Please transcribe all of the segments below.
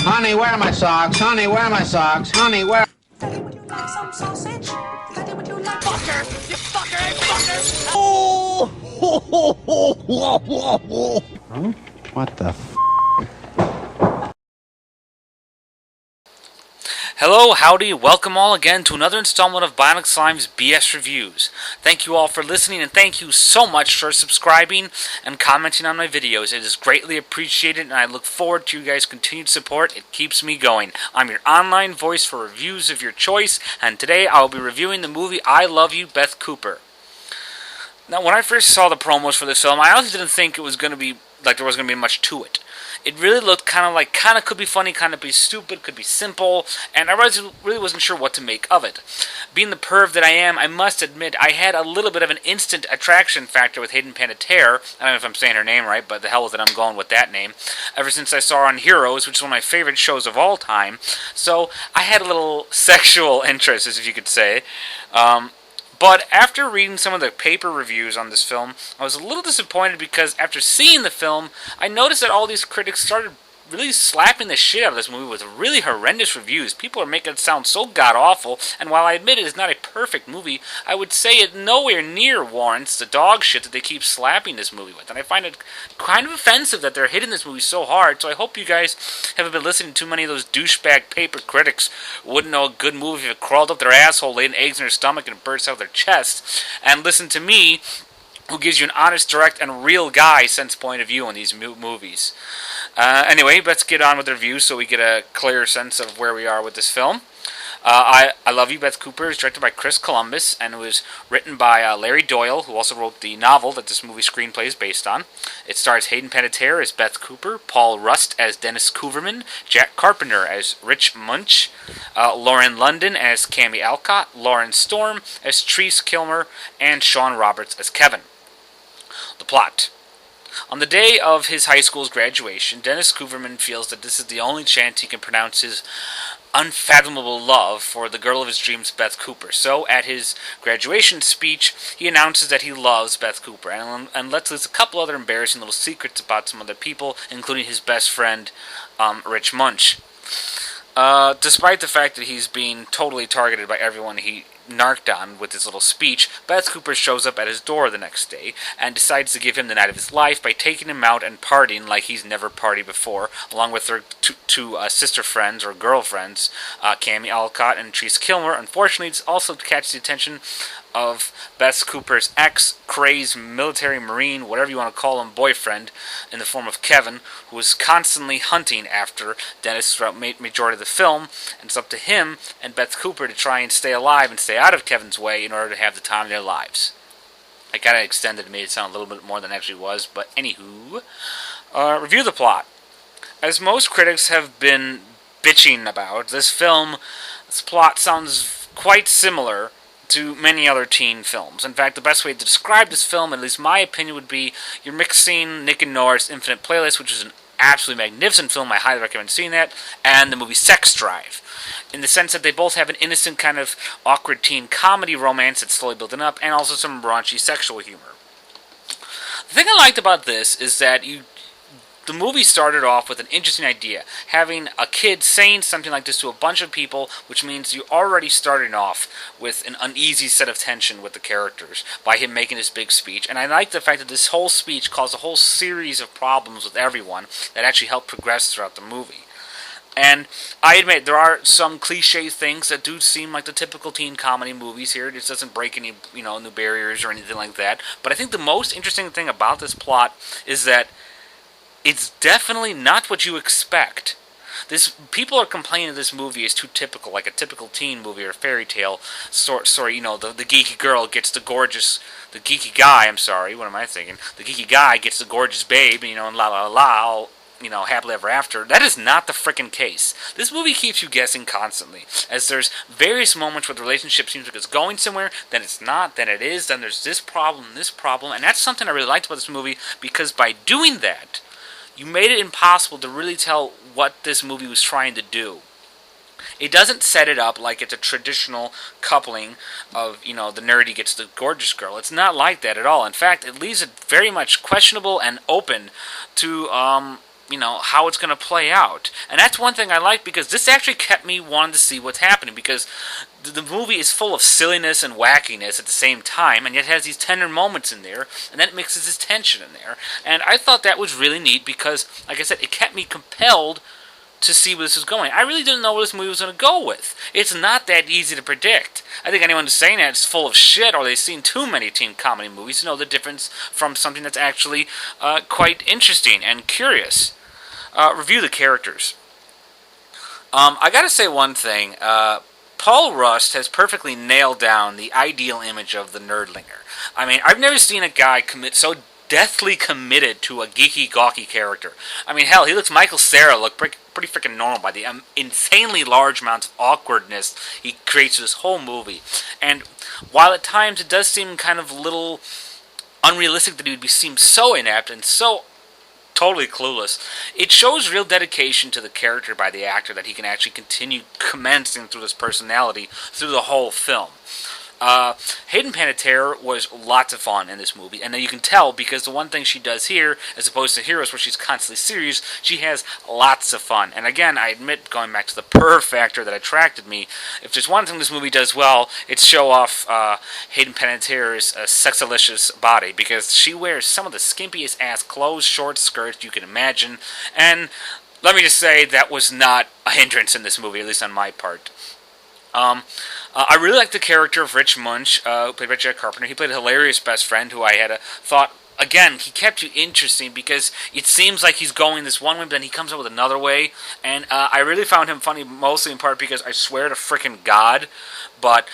Honey, where are my socks? Honey, where are my socks? Honey, where... Daddy, would you like some sausage? Daddy, would you like... Fucker! You fucker! Fucker! Oh! Huh? What the f... Hello, howdy, welcome all again to another installment of Bionic Slime's BS Reviews. Thank you all for listening, and thank you so much for subscribing and commenting on my videos. It is greatly appreciated, and I look forward to you guys' continued support. It keeps me going. I'm your online voice for reviews of your choice, and today I will be reviewing the movie I Love You Beth Cooper. Now, when I first saw the promos for this film, I honestly didn't think it was going to be, like, there was going to be much to it. It really looked kind of could be funny, kind of be stupid, could be simple, and I really wasn't sure what to make of it. Being the perv that I am, I must admit, I had a little bit of an instant attraction factor with Hayden Panettiere. I don't know if I'm saying her name right, but the hell with it, I'm going with that name. Ever since I saw her on Heroes, which is one of my favorite shows of all time, so I had a little sexual interest, as you could say. But after reading some of the paper reviews on this film, I was a little disappointed because after seeing the film, I noticed that all these critics started really slapping the shit out of this movie with really horrendous reviews. People are making it sound so god-awful, and while I admit it is not a perfect movie, I would say it nowhere near warrants the dog shit that they keep slapping this movie with. And I find it kind of offensive that they're hitting this movie so hard, so I hope you guys haven't been listening to too many of those douchebag paper critics who wouldn't know a good movie if it crawled up their asshole, laid eggs in their stomach, and burst out their chest, and listen to me, who gives you an honest, direct, and real guy sense point of view on these movies. Anyway, let's get on with the review so we get a clear sense of where we are with this film. I Love You Beth Cooper is directed by Chris Columbus, and it was written by Larry Doyle, who also wrote the novel that this movie screenplay is based on. It stars Hayden Panettiere as Beth Cooper, Paul Rust as Dennis Cooverman, Jack Carpenter as Rich Munch, Lauren London as Cami Alcott, Lauren Storm as Treese Kilmer, and Sean Roberts as Kevin. The plot. On the day of his high school's graduation, Dennis Cooverman feels that this is the only chance he can pronounce his unfathomable love for the girl of his dreams, Beth Cooper. So, at his graduation speech, he announces that he loves Beth Cooper and lets loose a couple other embarrassing little secrets about some other people, including his best friend, Rich Munch. Despite the fact that he's being totally targeted by everyone he narked on with his little speech, Beth Cooper shows up at his door the next day and decides to give him the night of his life by taking him out and partying like he's never partied before, along with her two sister friends or girlfriends, Cami Alcott and Treese Kilmer. Unfortunately, it's also to catch the attention of Beth Cooper's ex-crazed military marine, whatever you want to call him, boyfriend, in the form of Kevin, who is constantly hunting after Dennis throughout majority of the film, and it's up to him and Beth Cooper to try and stay alive and stay out of Kevin's way in order to have the time of their lives. I kind of extended and made it sound a little bit more than it actually was, but anywho. Review the plot. As most critics have been bitching about, this plot sounds quite similar to many other teen films. In fact, the best way to describe this film, at least my opinion, would be you're mixing Nick and Nora's Infinite Playlist, which is an absolutely magnificent film, I highly recommend seeing that, and the movie Sex Drive, in the sense that they both have an innocent kind of awkward teen comedy romance that's slowly building up, and also some raunchy sexual humor. The thing I liked about this is that the movie started off with an interesting idea, having a kid saying something like this to a bunch of people, which means you're already starting off with an uneasy set of tension with the characters by him making this big speech. And I like the fact that this whole speech caused a whole series of problems with everyone that actually helped progress throughout the movie. And I admit, there are some cliche things that do seem like the typical teen comedy movies here. It just doesn't break any, new barriers or anything like that. But I think the most interesting thing about this plot is that it's definitely not what you expect. People are complaining this movie is too typical, like a typical teen movie or fairy tale. The geeky girl gets the geeky guy, the geeky guy gets the gorgeous babe, and la la la, happily ever after. That is not the frickin' case. This movie keeps you guessing constantly, as there's various moments where the relationship seems like it's going somewhere, then it's not, then it is, then there's this problem, and that's something I really liked about this movie, because by doing that, you made it impossible to really tell what this movie was trying to do. It doesn't set it up like it's a traditional coupling of, the nerdy gets the gorgeous girl. It's not like that at all. In fact, it leaves it very much questionable and open to how it's going to play out. And that's one thing I like, because this actually kept me wanting to see what's happening, because the movie is full of silliness and wackiness at the same time, and yet has these tender moments in there, and then it mixes this tension in there. And I thought that was really neat, because, like I said, it kept me compelled to see where this was going. I really didn't know where this movie was going to go with. It's not that easy to predict. I think anyone who's saying that is full of shit, or they've seen too many teen comedy movies to know the difference from something that's actually quite interesting and curious. Review the characters. I gotta say one thing. Paul Rust has perfectly nailed down the ideal image of the nerdlinger. I mean, I've never seen a guy commit so deathly committed to a geeky, gawky character. I mean, hell, he lets Michael Cera look pretty freaking normal by the insanely large amounts of awkwardness he creates this whole movie. And while at times it does seem kind of a little unrealistic that he would seem so inept and so totally clueless, it shows real dedication to the character by the actor, that he can actually continue commencing through this personality through the whole film. Hayden Panettiere was lots of fun in this movie, and you can tell, because the one thing she does here, as opposed to Heroes, where she's constantly serious, she has lots of fun. And again, I admit, going back to the purr factor that attracted me, if there's one thing this movie does well, it's show off Hayden Panettiere's sexalicious body, because she wears some of the skimpiest ass clothes, short skirts you can imagine, and let me just say, that was not a hindrance in this movie, at least on my part. I really like the character of Rich Munch, who played by Jack Carpenter. He played a hilarious best friend who I had thought, again, he kept you interesting, because it seems like he's going this one way, but then he comes up with another way. And I really found him funny, mostly in part because, I swear to frickin' God, but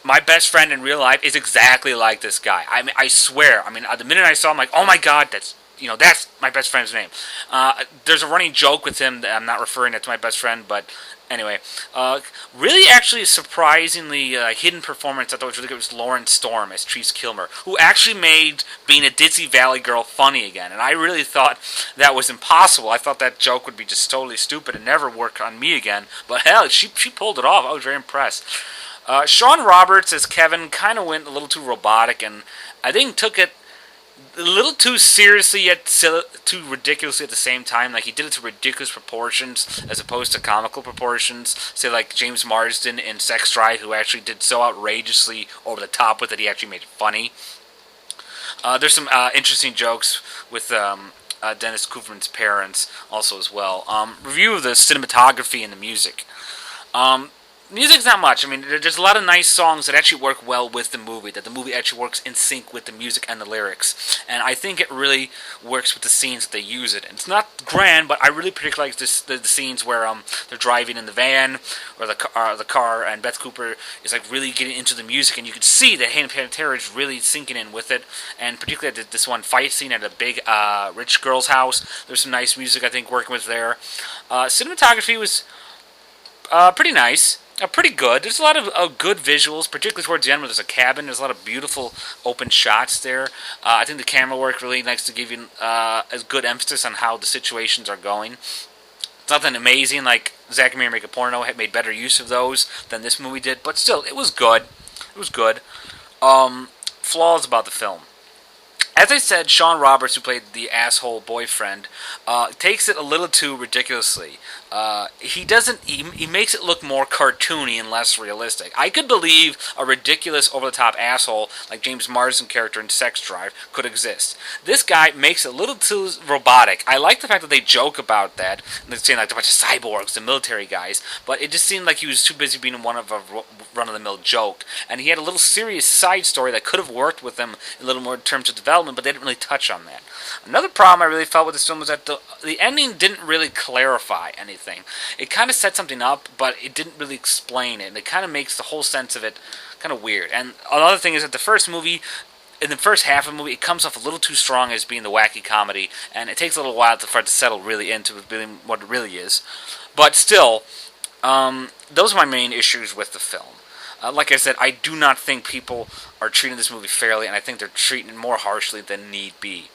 my best friend in real life is exactly like this guy. I mean, I swear. I mean, the minute I saw him, like, oh my God, that's my best friend's name. There's a running joke with him that I'm not referring it to my best friend, but anyway, really actually surprisingly hidden performance I thought was really good was Lauren Storm as Treese Kilmer, who actually made being a ditzy Valley girl funny again, and I really thought that was impossible. I thought that joke would be just totally stupid and never work on me again, but hell, she pulled it off. I was very impressed. Sean Roberts as Kevin kind of went a little too robotic, and I think took it a little too seriously, yet too ridiculously at the same time. Like, he did it to ridiculous proportions as opposed to comical proportions. Say, like James Marsden in Sex Drive, who actually did so outrageously over the top with it, he actually made it funny. There's some interesting jokes with Dennis Kooverman's parents also as well. Review of the cinematography and the music. Music's not much. I mean, there's a lot of nice songs that actually work well with the movie, that the movie actually works in sync with the music and the lyrics. And I think it really works with the scenes that they use it in. It's not grand, but I really particularly like the scenes where they're driving in the van, or the car, and Beth Cooper is like really getting into the music, and you can see that Hayden Panettiere is really sinking in with it. And particularly at this one fight scene at a big rich girl's house, there's some nice music, I think, working with there. Cinematography was pretty nice. Pretty good. There's a lot of good visuals, particularly towards the end where there's a cabin. There's a lot of beautiful open shots there. I think the camera work really likes to give you a good emphasis on how the situations are going. It's nothing amazing like Zack and Miri Make a Porno had made better use of those than this movie did, but still, it was good. It was good. Flaws about the film. As I said, Sean Roberts, who played the asshole boyfriend, takes it a little too ridiculously. He makes it look more cartoony and less realistic. I could believe a ridiculous, over-the-top asshole like James Marsden character in Sex Drive could exist. This guy makes it a little too robotic. I like the fact that they joke about that, and they're saying like a bunch of cyborgs, the military guys, but it just seemed like he was too busy being one of a run-of-the-mill joke. And he had a little serious side story that could have worked with him a little more in terms of development, but they didn't really touch on that. Another problem I really felt with this film was that the ending didn't really clarify anything. It kind of set something up, but it didn't really explain it, and it kind of makes the whole sense of it kind of weird. And another thing is that in the first half of the movie, it comes off a little too strong as being the wacky comedy, and it takes a little while for it to settle really into what it really is. But still, those are my main issues with the film. Like I said, I do not think people are treating this movie fairly, and I think they're treating it more harshly than need be.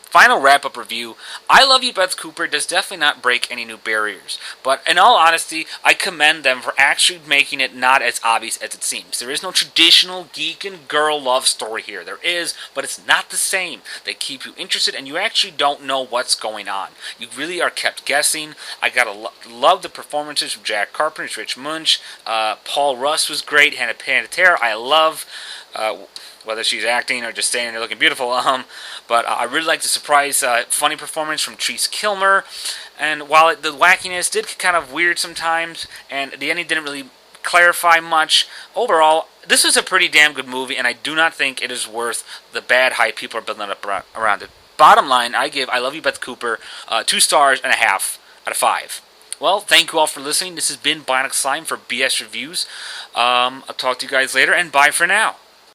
final wrap-up review, I Love You Beth Cooper does definitely not break any new barriers, but in all honesty, I commend them for actually making it not as obvious as it seems. There is no traditional geek and girl love story here. There is, but it's not the same. They keep you interested and you actually don't know what's going on. You really are kept guessing. I gotta love the performances from Jack Carpenter, Rich Munch, Paul Russ was great, Hayden Panettiere, I love, whether she's acting or just standing there looking beautiful. But I really like the surprise, funny performance from Treese Kilmer. And while the wackiness did get kind of weird sometimes, and the ending didn't really clarify much, overall, this is a pretty damn good movie, and I do not think it is worth the bad hype people are building up around it. Bottom line, I give I Love You Beth Cooper 2.5 stars out of 5. Well, thank you all for listening. This has been Bionic Slime for BS Reviews. I'll talk to you guys later, and bye for now.